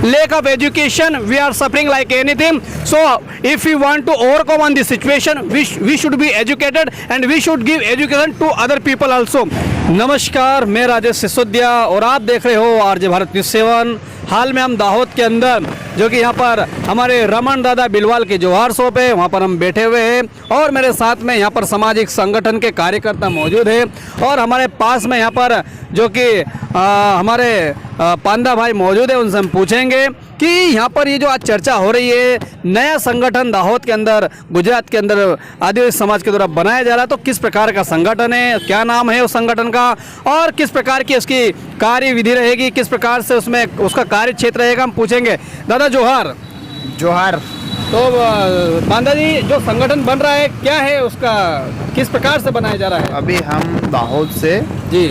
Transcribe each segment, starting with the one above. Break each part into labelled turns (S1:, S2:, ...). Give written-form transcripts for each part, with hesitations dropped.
S1: lack of education, we are suffering like anything. So if we want to overcome on this situation, we should be educated and we should give education to other people also. नमस्कार, मैं राजेश सिसोदिया और आप देख रहे हो RJ Bharat news 7। हाल में हम दाहोद के अंदर जो कि यहाँ पर हमारे रमन दादा बिलवाल के जोहार शॉप है, वहाँ पर हम बैठे हुए हैं और मेरे साथ में यहाँ पर सामाजिक संगठन के कार्यकर्ता मौजूद है और हमारे पास में यहाँ पर जो कि हमारे पांडा भाई मौजूद है, उनसे हम पूछेंगे कि यहाँ पर ये जो आज चर्चा हो रही है, नया संगठन दाहोद के अंदर, गुजरात के अंदर आदिवासी समाज के द्वारा बनाया जा रहा है, तो किस प्रकार का संगठन है, क्या नाम है उस संगठन का और किस प्रकार की उसकी कार्य विधि रहेगी, किस प्रकार से उसमें उसका कार्य क्षेत्र रहेगा, हम पूछेंगे। दादा जोहार।
S2: जोहार।
S1: तो पांडा जी, जो संगठन बन रहा है क्या है, उसका किस प्रकार से बनाया जा रहा है?
S2: अभी हम दाहोद से
S1: जी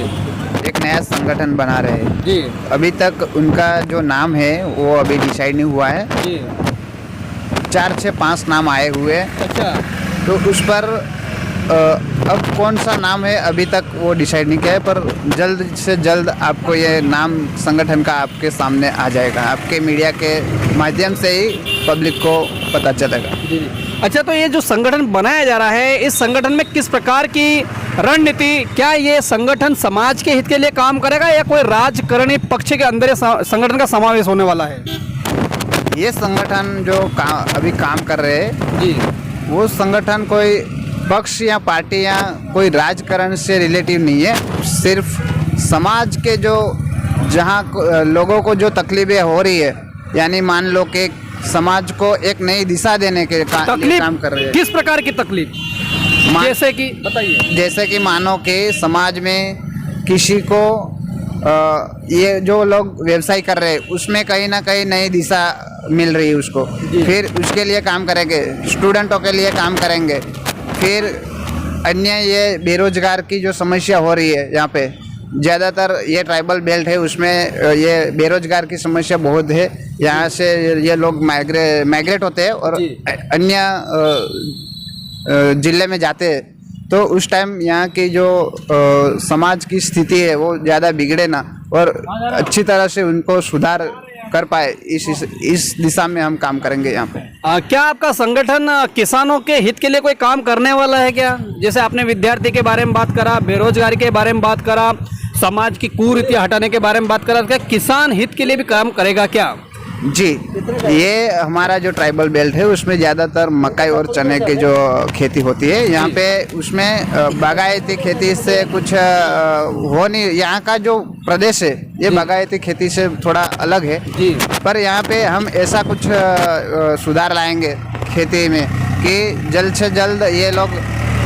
S2: एक नया संगठन बना रहे हैं
S1: जी।
S2: अभी तक उनका जो नाम है वो अभी डिसाइड नहीं हुआ है
S1: जी।
S2: 4 से 5 नाम आए हुए हैं।
S1: अच्छा।
S2: तो उस पर अब कौन सा नाम है अभी तक वो डिसाइड नहीं किया है, पर जल्द से जल्द आपको ये नाम संगठन का आपके सामने आ जाएगा, आपके मीडिया के माध्यम से ही पब्लिक को पता चलेगा।
S1: जी। अच्छा, तो ये जो संगठन बनाया जा रहा है, इस संगठन में किस प्रकार की रणनीति, क्या ये संगठन समाज के हित के लिए काम करेगा या कोई राजकारणी पक्ष के अंदर संगठन का समावेश होने वाला है?
S2: ये संगठन जो अभी काम कर रहे हैं
S1: जी,
S2: वो संगठन कोई पक्ष या पार्टी या कोई राजकारण से रिलेटिव नहीं है, सिर्फ समाज के जो जहाँ लोगों को जो तकलीफें हो रही है, यानी मान लो कि समाज को एक नई दिशा देने के लिए काम कर रहे हैं।
S1: किस प्रकार की तकलीफ? जैसे कि बताइए।
S2: जैसे कि मानो कि समाज में किसी को ये जो लोग व्यवसाय कर रहे हैं उसमें कहीं ना कहीं नई दिशा मिल रही है उसको, फिर उसके लिए काम करेंगे, स्टूडेंटों के लिए काम करेंगे, फिर अन्य ये बेरोजगार की जो समस्या हो रही है, यहाँ पे ज़्यादातर ये ट्राइबल बेल्ट है, उसमें ये बेरोजगार की समस्या बहुत है, यहाँ से ये लोग माइग्रेट होते हैं और अन्य जिले में जाते हैं, तो उस टाइम यहाँ की जो समाज की स्थिति है वो ज़्यादा बिगड़े ना और अच्छी तरह से उनको सुधार कर पाए, इस दिशा में हम काम करेंगे यहाँ पे।
S1: क्या आपका संगठन किसानों के हित के लिए कोई काम करने वाला है क्या? जैसे आपने विद्यार्थी के बारे में बात करा, बेरोजगारी के बारे में बात करा, समाज की कुरीतियां हटाने के बारे में बात करा, क्या किसान हित के लिए भी काम करेगा क्या?
S2: जी, ये हमारा जो ट्राइबल बेल्ट है उसमें ज़्यादातर मकई और चने की जो खेती होती है यहाँ पे, उसमें बागायती खेती से कुछ हो नहीं, यहाँ का जो प्रदेश है ये बागायती खेती से थोड़ा अलग है जी। पर यहाँ पे हम ऐसा कुछ सुधार लाएंगे खेती में कि जल्द से जल्द ये लोग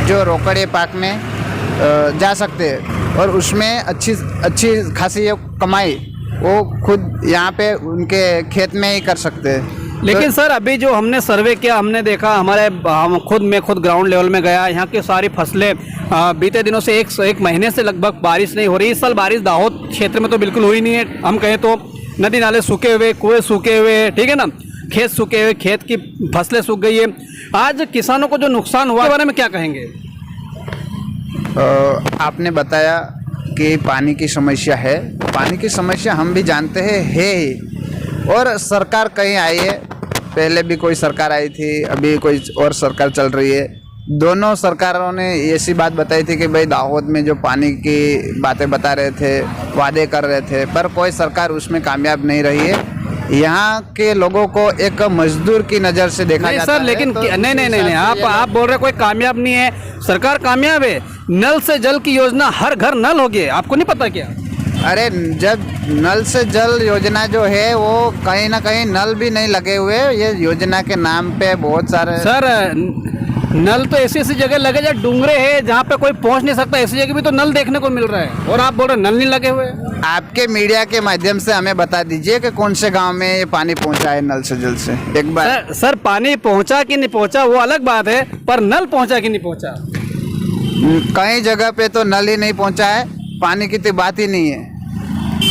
S2: जो रोकड़े पाक में जा सकते हैं और उसमें अच्छी खासी कमाई वो खुद यहाँ पे उनके खेत में ही कर सकते हैं।
S1: लेकिन सर, अभी जो हमने सर्वे किया, हमने देखा, मैं खुद ग्राउंड लेवल में गया, यहाँ की सारी फसलें बीते दिनों से एक महीने से लगभग बारिश नहीं हो रही। इस साल बारिश दाहोद क्षेत्र में तो बिल्कुल हुई नहीं है। हम कहें तो नदी नाले सूखे हुए, कुएं सूखे हुए, ठीक है ना, खेत सूखे हुए, खेत की फसलें सूख गई है। आज किसानों को जो नुकसान हुआ, बारे में क्या कहेंगे?
S2: आपने बताया कि पानी की समस्या है, पानी की समस्या हम भी जानते हैं है ही, और सरकार कहीं आई है, पहले भी कोई सरकार आई थी, अभी कोई और सरकार चल रही है, दोनों सरकारों ने ऐसी बात बताई थी कि भाई दाहोद में जो पानी की बातें बता रहे थे, वादे कर रहे थे, पर कोई सरकार उसमें कामयाब नहीं रही है। यहाँ के लोगों को एक मजदूर की नज़र से देखा जाता है।
S1: लेकिन तो नहीं, आप बोल रहे कोई कामयाब नहीं है, सरकार कामयाब है। नल से जल की योजना, हर घर नल हो गया, आपको नहीं पता क्या?
S2: अरे जब नल से जल योजना जो है वो कहीं ना कहीं नल भी नहीं लगे हुए, ये योजना के नाम पे बहुत सारे
S1: सर नल तो ऐसी जगह लगे जहाँ डूंगरे है, जहाँ पे कोई पहुँच नहीं सकता, ऐसी जगह भी तो नल देखने को मिल रहा है, और आप बोल रहे नल नहीं लगे हुए।
S2: आपके मीडिया के माध्यम से हमें बता दीजिए कि कौन से गांव में ये पानी पहुंचा है नल से जल से, एक बार।
S1: सर पानी पहुंचा कि नहीं पहुंचा वो अलग बात है, पर नल पहुंचा कि नहीं पहुंचा?
S2: कई जगह पे तो नल ही नहीं पहुंचा है, पानी की तो बात ही नहीं है,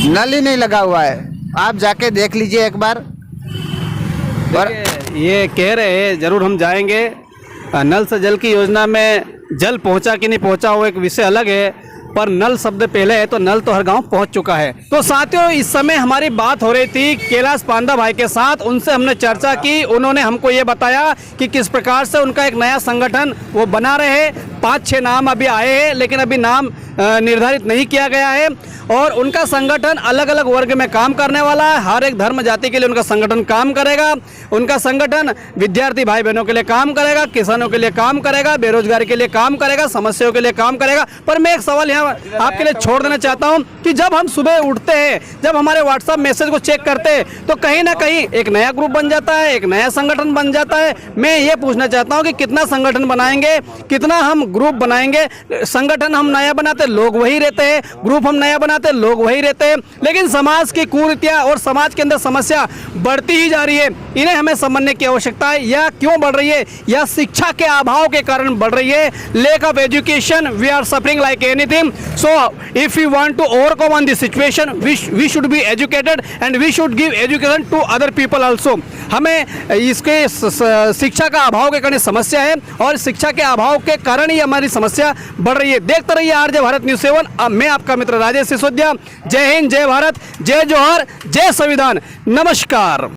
S2: नल ही नहीं लगा हुआ है, आप जाके देख लीजिए एक बार।
S1: और ये कह रहे हैं, जरूर हम जाएंगे, नल से जल की योजना में जल पहुंचा कि नहीं पहुंचा वो एक विषय अलग है, पर नल शब्द पहले है तो नल तो हर गांव पहुंच चुका है। तो साथियों, इस समय हमारी बात हो रही थी कैलाश पांडा भाई के साथ, उनसे हमने चर्चा की। उन्होंने हमको ये बताया कि किस प्रकार से उनका एक नया संगठन वो बना रहे हैं। 5-6 नाम अभी आए हैं, लेकिन अभी नाम निर्धारित नहीं किया गया है। और उनका संगठन अलग अलग वर्ग में काम करने वाला है। हर एक धर्म जाति के लिए उनका संगठन काम करेगा। उनका संगठन विद्यार्थी भाई बहनों के लिए काम करेगा, किसानों के लिए काम करेगा, बेरोजगारी के लिए काम करेगा, समस्याओं के लिए काम करेगा। पर मैं एक सवाल यहाँ आपके लिए छोड़ देना चाहता हूँ कि जब हम सुबह उठते हैं, जब हमारे व्हाट्सएप मैसेज को चेक करते हैं, तो कहीं ना कहीं एक नया ग्रुप बन जाता है, एक नया संगठन बन जाता है। मैं ये पूछना चाहता हूँ कि कितना संगठन बनाएंगे, कितना हम ग्रुप बनाएंगे। संगठन हम नया बनाते, लोग वही रहते हैं, ग्रुप हम नया बनाते, लोग वही रहते हैं, लेकिन समाज की कुरीतियां और समाज के अंदर समस्या बढ़ती ही जा रही है। इन्हें हमें समझने की आवश्यकता है। यह क्यों बढ़ रही है? यह शिक्षा के अभाव के कारण बढ़ रही है। Lack of education, we are suffering like anything. So if you want to overcome on this situation, we should be educated and we should give education to other people also. हमें इसके शिक्षा का अभाव के कारण समस्या है, और शिक्षा के अभाव के कारण ही हमारी समस्या बढ़ रही है। देखते रहिए आरजे भारत न्यूज़ 7। अब मैं आपका मित्र राजेश सिसोदिया। जय हिंद, जय भारत, जय जोहर, जय संविधान। नमस्कार।